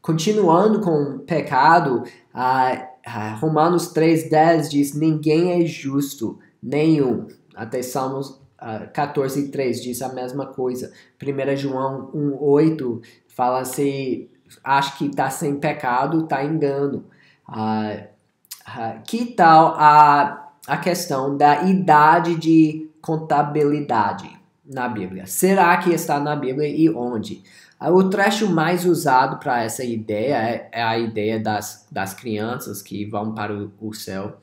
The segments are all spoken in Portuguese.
Continuando com o pecado, Romanos 3:10 diz, ninguém é justo, nenhum. Até Salmos 14:3 diz a mesma coisa. 1 João 1:8 fala se acha que está sem pecado, está engano. Que tal a questão da idade de contabilidade na Bíblia? Será que está na Bíblia e onde? O trecho mais usado para essa ideia é a ideia das crianças que vão para o céu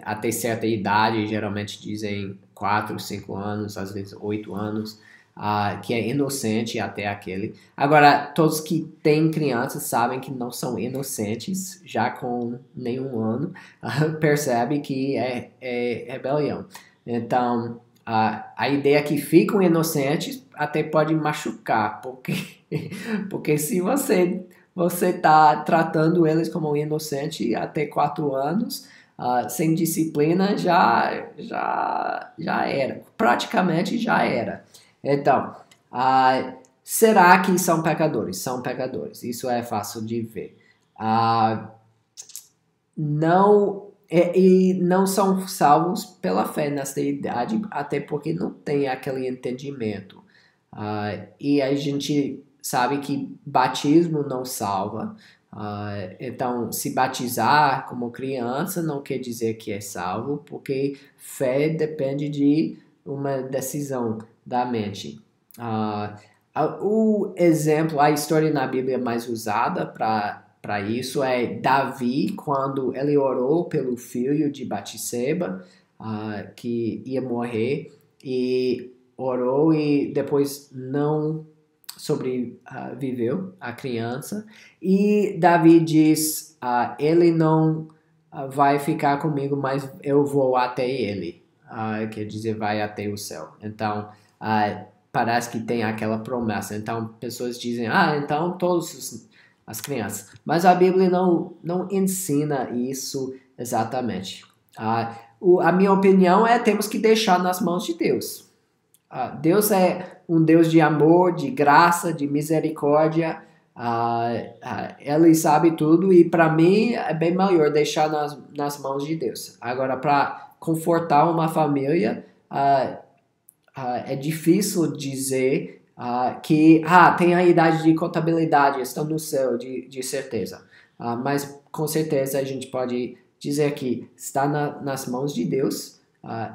até certa idade, geralmente dizem 4, 5 anos, às vezes 8 anos, que é inocente até aquele. Agora, todos que têm crianças sabem que não são inocentes, já com nenhum ano, percebe que é rebelião. Então, a ideia é que ficam inocentes até pode machucar, porque se você está tratando eles como inocente até 4 anos, sem disciplina, já era. Praticamente já era. Então, será que são pecadores? São pecadores. Isso é fácil de ver. E não são salvos pela fé nesta idade, até porque não tem aquele entendimento. E a gente sabe que batismo não salva. Então, se batizar como criança não quer dizer que é salvo, porque fé depende de uma decisão da mente. O exemplo, a história na Bíblia mais usada para isso é Davi, quando ele orou pelo filho de Batseba, que ia morrer, e orou e depois não sobreviveu a criança. E Davi diz, ele não vai ficar comigo, mas eu vou até ele. Quer dizer, vai até o céu. Então, parece que tem aquela promessa. Então, pessoas dizem, então todas as crianças. Mas a Bíblia não ensina isso exatamente. A minha opinião é temos que deixar nas mãos de Deus. Deus é um Deus de amor, de graça, de misericórdia. Ele sabe tudo e para mim é bem melhor deixar nas mãos de Deus. Agora, para confortar uma família, é difícil dizer que tem a idade de contabilidade, estão no céu, de certeza. Mas com certeza a gente pode dizer que está nas mãos de Deus.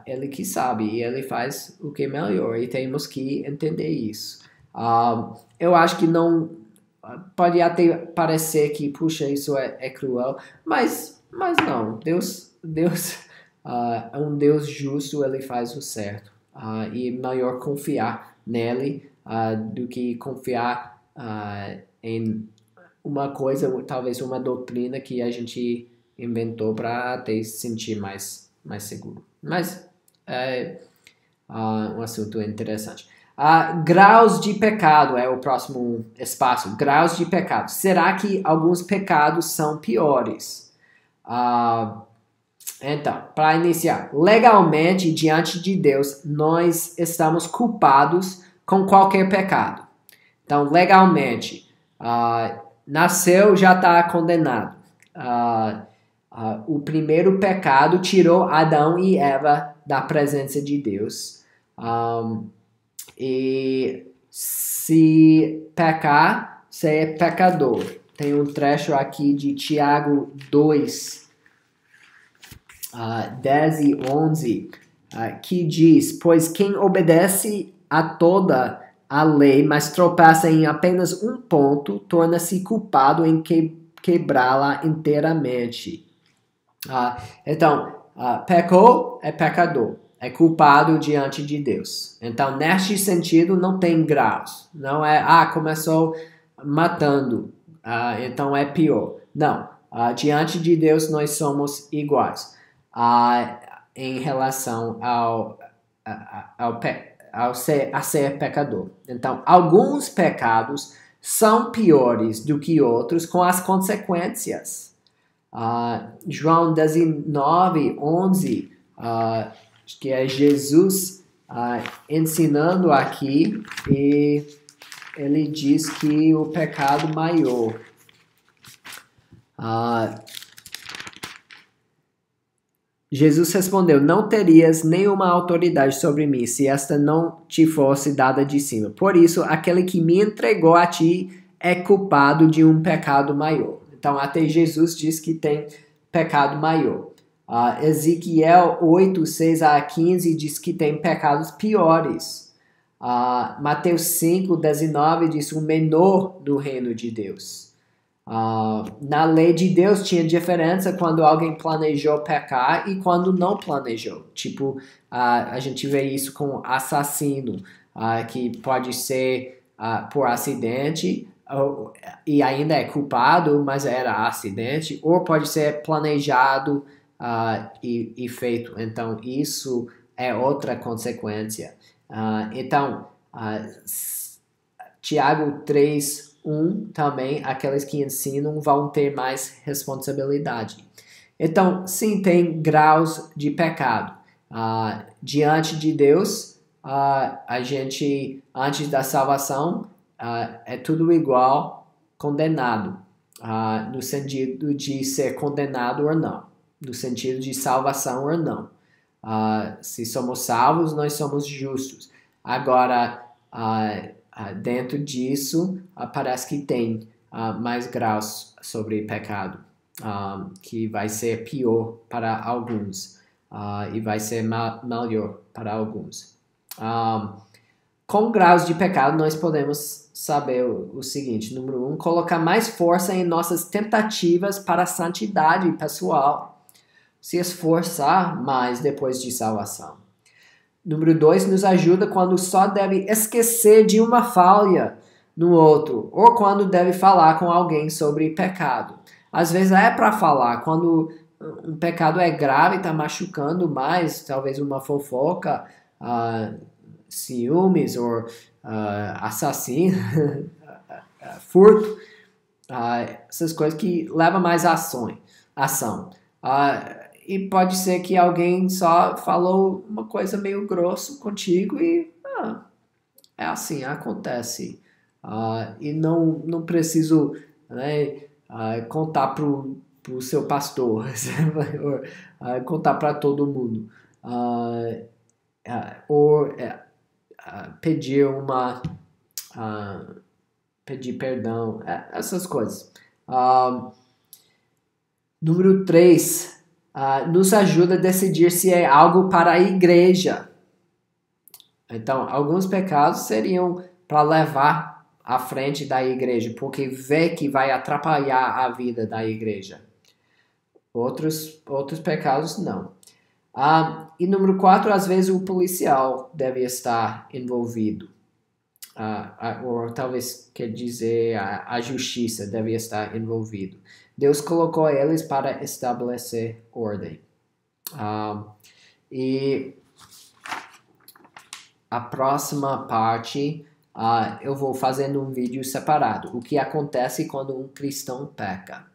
Ele que sabe e ele faz o que é melhor e temos que entender isso. Eu acho que não pode até parecer que puxa, isso é cruel, mas não, Deus é um Deus justo, ele faz o certo e é melhor confiar nele do que confiar em uma coisa, talvez uma doutrina que a gente inventou para até se sentir mais seguro. Mas é um assunto interessante. Graus de pecado é o próximo espaço. Graus de pecado. Será que alguns pecados são piores? Então, para iniciar, legalmente, diante de Deus, nós estamos culpados com qualquer pecado. Então, legalmente, nasceu, já está condenado. O primeiro pecado tirou Adão e Eva da presença de Deus. E se pecar, você é pecador. Tem um trecho aqui de Tiago 2, 10 e 11, que diz, pois quem obedece a toda a lei, mas tropeça em apenas um ponto, torna-se culpado em quebrá-la inteiramente. Então, pecou é pecador, é culpado diante de Deus. Então, neste sentido, não tem graus. Não é, começou matando, então é pior. Não, diante de Deus nós somos iguais em relação a ser pecador. Então, alguns pecados são piores do que outros com as consequências. João 19, 11, que é Jesus ensinando aqui, e ele diz que o pecado maior Jesus respondeu: não terias nenhuma autoridade sobre mim se esta não te fosse dada de cima. Por isso, aquele que me entregou a ti é culpado de um pecado maior. Então, até Jesus diz que tem pecado maior. Ezequiel 8, 6 a 15 diz que tem pecados piores. Mateus 5, 19 diz o menor do reino de Deus. Na lei de Deus tinha diferença quando alguém planejou pecar e quando não planejou. Tipo, a gente vê isso com assassino, que pode ser por acidente e ainda é culpado, mas era acidente, ou pode ser planejado e feito. Então, isso é outra consequência. Então, Tiago 3, também, aqueles que ensinam vão ter mais responsabilidade. Então, sim, tem graus de pecado. Diante de Deus, a gente, antes da salvação, é tudo igual, condenado. No sentido de ser condenado ou não. No sentido de salvação ou não. Se somos salvos, nós somos justos. Agora, dentro disso, parece que tem mais graus sobre pecado, que vai ser pior para alguns e vai ser melhor para alguns. Com graus de pecado, nós podemos saber o seguinte: número 1, colocar mais força em nossas tentativas para a santidade pessoal. Se esforçar mais depois de salvação. Número 2, nos ajuda quando só deve esquecer de uma falha no outro, ou quando deve falar com alguém sobre pecado. Às vezes é para falar, quando um pecado é grave, está machucando mais, talvez uma fofoca, ciúmes, ou assassino, furto, essas coisas que levam mais ação. E pode ser que alguém só falou uma coisa meio grosso contigo e é assim, acontece. E não preciso, né, contar pro seu pastor, ou contar para todo mundo. Ou pedir pedir perdão, essas coisas. Número 3, nos ajuda a decidir se é algo para a igreja. Então, alguns pecados seriam para levar à frente da igreja, porque vê que vai atrapalhar a vida da igreja. Outros pecados, não. E número 4, às vezes o policial deve estar envolvido. Ou talvez quer dizer a justiça deve estar envolvido. Deus colocou eles para estabelecer ordem. E a próxima parte eu vou fazer num vídeo separado. O que acontece quando um cristão peca.